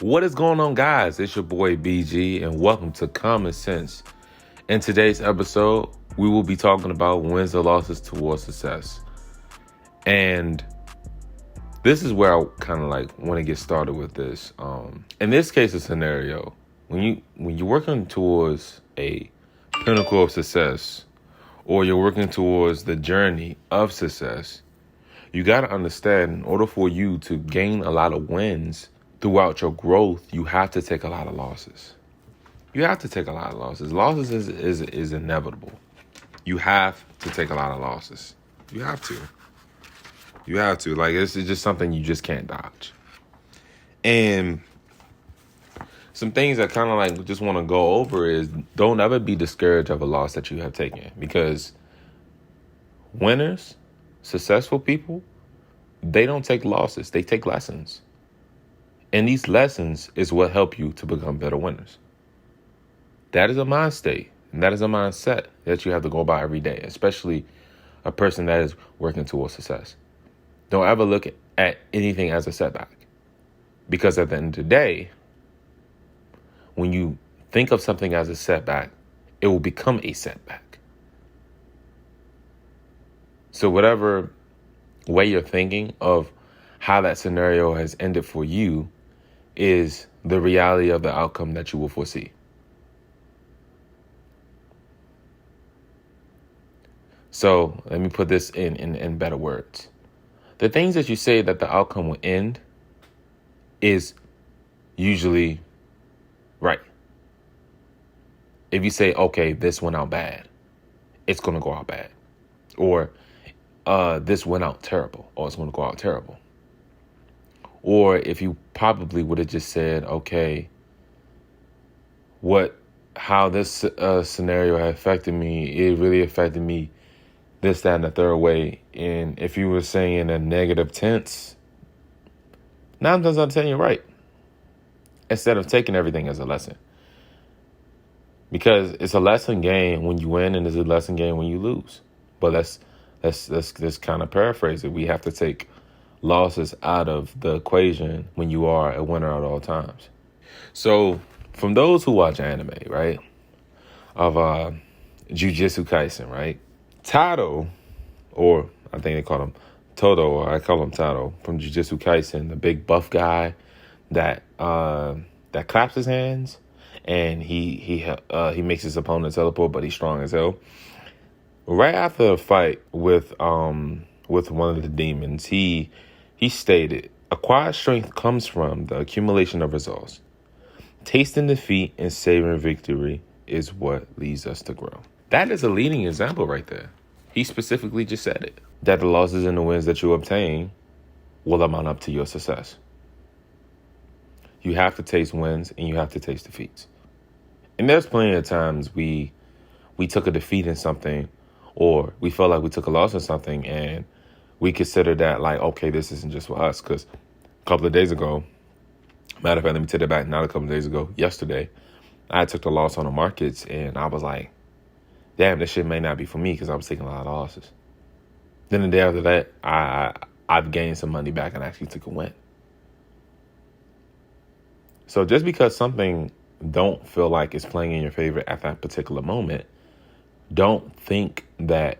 What is going on, guys? It's your boy BG, and welcome to Common Sense. In today's episode, we will be talking about wins or losses towards success. And this is where I kind of want to get started with this. In this case, a scenario, when you're working towards a pinnacle of success, or you're working towards the journey of success, you got to understand, in order for you to gain a lot of wins throughout your growth, you have to take a lot of losses. You have to take a lot of losses. Losses is inevitable. You have to take a lot of losses. You have to. You have to. This is just something you just can't dodge. And some things I kind of just want to go over is, don't ever be discouraged of a loss that you have taken, because winners, successful people, they don't take losses. They take lessons. And these lessons is what help you to become better winners. That is a mind state, and that is a mindset that you have to go by every day, especially a person that is working towards success. Don't ever look at anything as a setback, because at the end of the day, when you think of something as a setback, it will become a setback. So whatever way you're thinking of how that scenario has ended for you is the reality of the outcome that you will foresee. So let me put this in better words. The things that you say that the outcome will end is usually right. If you say, okay, this went out bad, it's going to go out bad. Or this went out terrible, or it's going to go out terrible. Or if you probably would have just said, okay, how this scenario had affected me, it really affected me this, that, and the third way. And if you were saying in a negative tense, 9 times out of 10, you're right. Instead of taking everything as a lesson. Because it's a lesson game when you win, and it's a lesson game when you lose. But let's kind of paraphrase it. We have to take losses out of the equation when you are a winner at all times. So from those who watch anime, right, of Jujutsu Kaisen, right, Tado, or I think they call him Todo, or I call him Tado, from Jujutsu Kaisen, the big buff guy that claps his hands and he makes his opponent teleport, but he's strong as hell. Right after a fight with one of the demons, he stated, acquired strength comes from the accumulation of results. Tasting defeat and savoring victory is what leads us to grow. That is a leading example right there. He specifically just said it, that the losses and the wins that you obtain will amount up to your success. You have to taste wins and you have to taste defeats. And there's plenty of times we took a defeat in something, or we felt like we took a loss in something, and we consider that okay, this isn't just for us. Because a couple of days ago, matter of fact, let me take it back, not a couple of days ago, yesterday, I took the loss on the markets, and I was like, damn, this shit may not be for me, because I was taking a lot of losses. Then the day after that, I've gained some money back and actually took a win. So just because something don't feel like it's playing in your favor at that particular moment, don't think that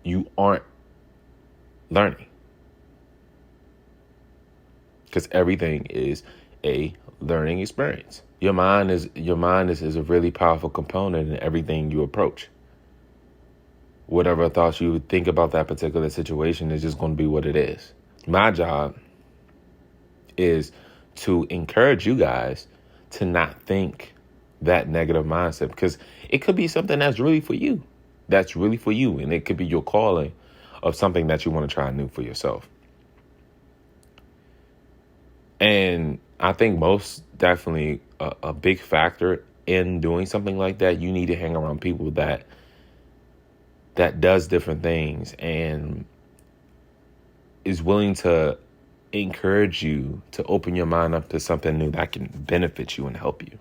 you aren't learning. Because everything is a learning experience. Your mind is a really powerful component in everything you approach. Whatever thoughts you would think about that particular situation is just going to be what it is. My job is to encourage you guys to not think that negative mindset, because it could be something that's really for you. That's really for you. And it could be your calling of something that you want to try new for yourself. And I think most definitely a big factor in doing something like that, you need to hang around people that does different things and is willing to encourage you to open your mind up to something new that can benefit you and help you.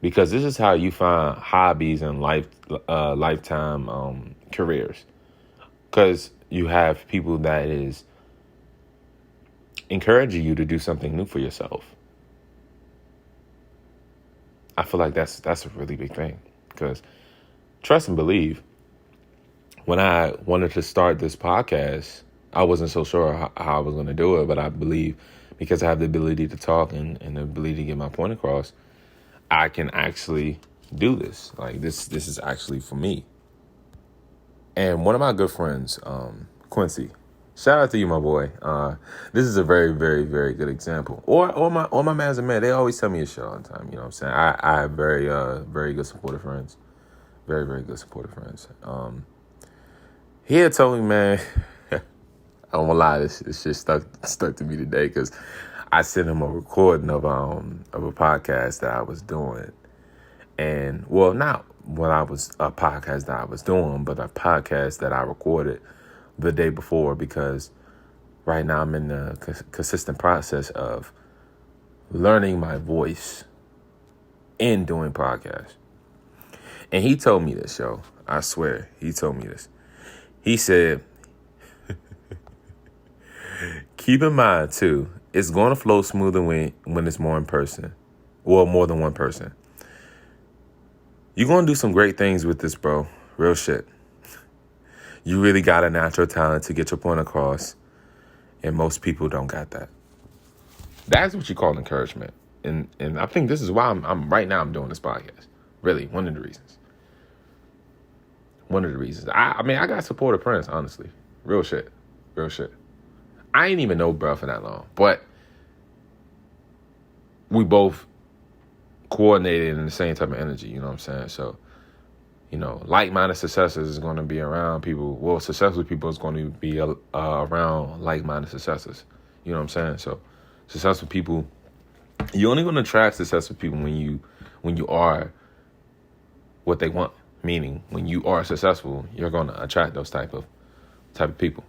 Because this is how you find hobbies and lifetime careers. Because you have people that is encouraging you to do something new for yourself. I feel like that's a really big thing, because trust and believe, when I wanted to start this podcast, I wasn't so sure how I was going to do it, but I believe because I have the ability to talk and the ability to get my point across, I can actually do this. Like this is actually for me. And one of my good friends, Quincy, shout out to you, my boy. This is a very, very, very good example. Or my man's a man. They always tell me a shit all the time. You know what I'm saying? I have very, very good supportive friends. Very, very good supportive friends. He had told me, man, I don't wanna lie, this shit stuck to me today, because I sent him a recording of a podcast that I was doing. And, well, not when I was a podcast that I was doing, but a podcast that I recorded the day before, because right now I'm in the consistent process of learning my voice in doing podcasts. And he told me this, yo. I swear, he told me this. He said, keep in mind, too, it's going to flow smoother when it's more in person. Well, more than one person. You're going to do some great things with this, bro. Real shit. You really got a natural talent to get your point across, and most people don't got that. That's what you call encouragement. And I think this is why I'm right now I'm doing this podcast. Really, one of the reasons. I mean, I got supportive friends, honestly. Real shit. I ain't even know bro for that long, but we both coordinated in the same type of energy, you know what I'm saying? So, you know, like-minded successors is going to be around people. Well, successful people is going to be around like-minded successors. You know what I'm saying? So, successful people, you're only going to attract successful people when you are what they want. Meaning, when you are successful, you're going to attract those type of people.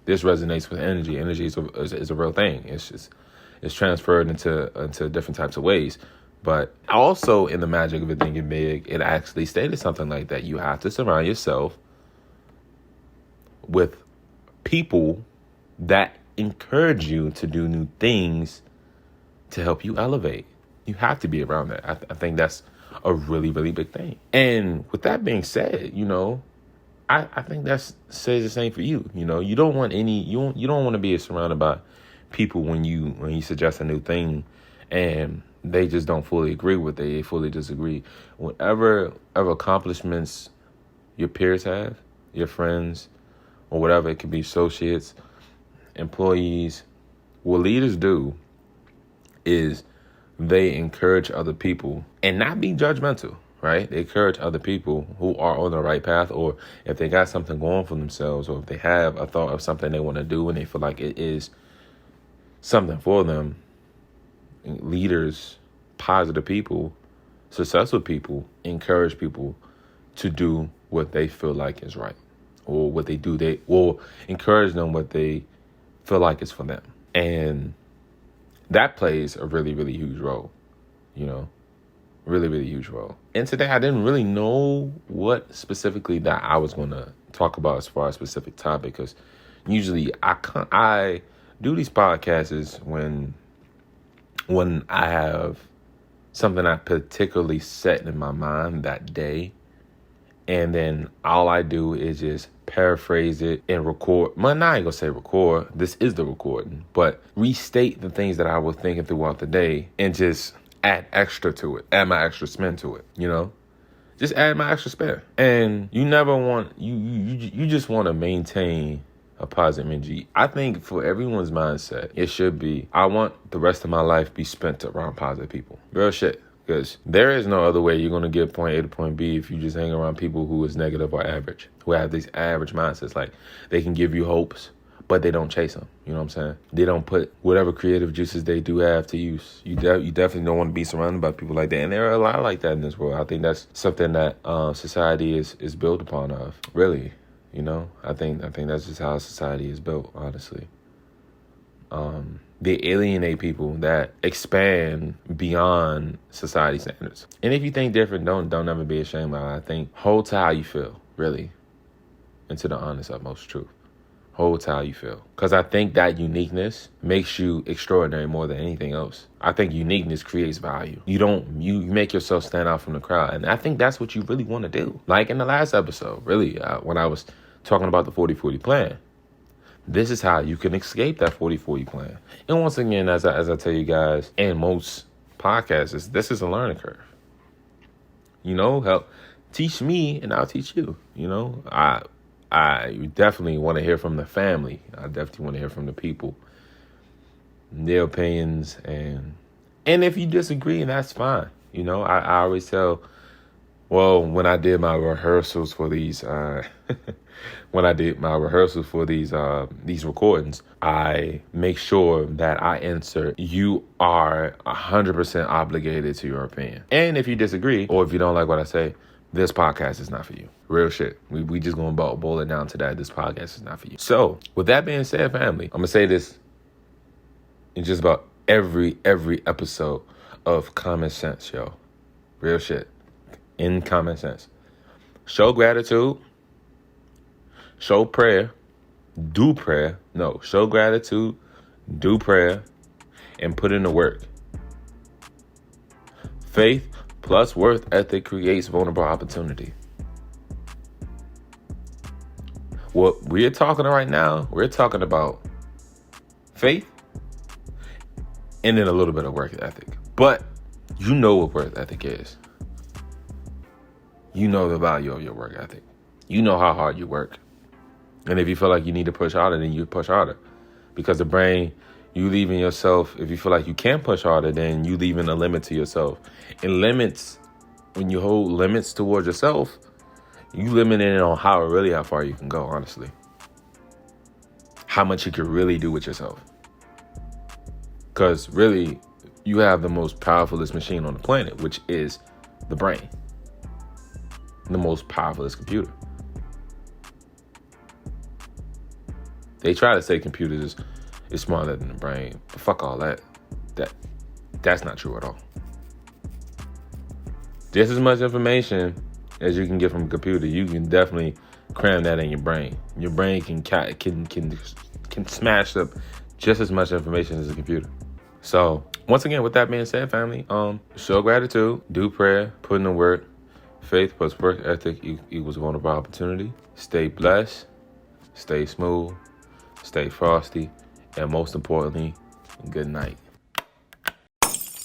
This resonates with energy. Energy is a real thing. It's transferred into different types of ways. But also in the magic of it thinking big, it actually stated something like that. You have to surround yourself with people that encourage you to do new things to help you elevate. You have to be around that. I think that's a really, really big thing. And with that being said, you know, I think that says the same for you. You know, you don't want you don't want to be surrounded by people when you suggest a new thing and they just don't fully agree with it. They fully disagree. Whatever accomplishments your peers have, your friends, or whatever, it could be associates, employees, what leaders do is they encourage other people and not be judgmental, right? They encourage other people who are on the right path, or if they got something going for themselves, or if they have a thought of something they want to do and they feel like it is something for them. Leaders, positive people, successful people encourage people to do what they feel like is right, or what they do. They will encourage them what they feel like is for them. And that plays a really, really huge role, you know, really, really huge role. And today I didn't really know what specifically that I was going to talk about as far as specific topic, because usually I do these podcasts when I have something I particularly set in my mind that day, and then all I do is just paraphrase it and record. Well, now I ain't gonna say record. This is the recording, but restate the things that I was thinking throughout the day and just add extra to it, add my extra spin to it. You know, just add my extra spin. And you never want you just want to maintain a positive energy. I think for everyone's mindset, it should be, I want the rest of my life be spent around positive people. Real shit. Because there is no other way you're going to get point A to point B if you just hang around people who is negative or average, who have these average mindsets. Like, they can give you hopes, but they don't chase them. You know what I'm saying? They don't put whatever creative juices they do have to use. You definitely don't want to be surrounded by people like that. And there are a lot like that in this world. I think that's something that society is built upon of, really. You know, I think that's just how society is built, honestly. They alienate people that expand beyond society standards. And if you think different, don't ever be ashamed of it. I think hold to how you feel, really, and to the honest utmost truth. Holds how you feel. Because I think that uniqueness makes you extraordinary more than anything else. I think uniqueness creates value. You make yourself stand out from the crowd. And I think that's what you really want to do. Like in the last episode, really, when I was talking about the 40-40 plan. This is how you can escape that 40-40 plan. And once again, as I tell you guys, and most podcasts, this is a learning curve. Help teach me and I'll teach you. I definitely want to hear from the family. I definitely want to hear from the people, their opinions, and if you disagree, that's fine. I always tell. Well, when I did my rehearsals for these, these recordings, I make sure that I insert, you are 100% obligated to your opinion. And if you disagree, or if you don't like what I say, this podcast is not for you. Real shit. We just going to boil it down to that. This podcast is not for you. So, with that being said, family, I'm going to say this in just about every episode of Common Sense, yo. Real shit. In common sense. Show gratitude. Show prayer. Do prayer. No, show gratitude. Do prayer. And put in the work. Faith plus worth ethic creates vulnerable opportunity. What we're talking right now, we're talking about faith and then a little bit of work ethic. But you know what work ethic is. You know the value of your work ethic. You know how hard you work. And if you feel like you need to push harder, then you push harder. Because the brain, you leaving yourself, if you feel like you can't push harder, then you leaving a limit to yourself. And limits, when you hold limits towards yourself, you limiting it on how far you can go, honestly. How much you can really do with yourself. Because really, you have the most powerfulest machine on the planet, which is the brain. The most powerfulest computer. They try to say computers is smarter than the brain, but fuck all that. That's not true at all. Just as much information as you can get from a computer, you can definitely cram that in your brain. Your brain can smash up just as much information as a computer. So once again, with that being said, family, show gratitude, do prayer, put in the work. Faith plus work ethic equals vulnerable opportunity. Stay blessed, stay smooth, stay frosty, and most importantly, good night.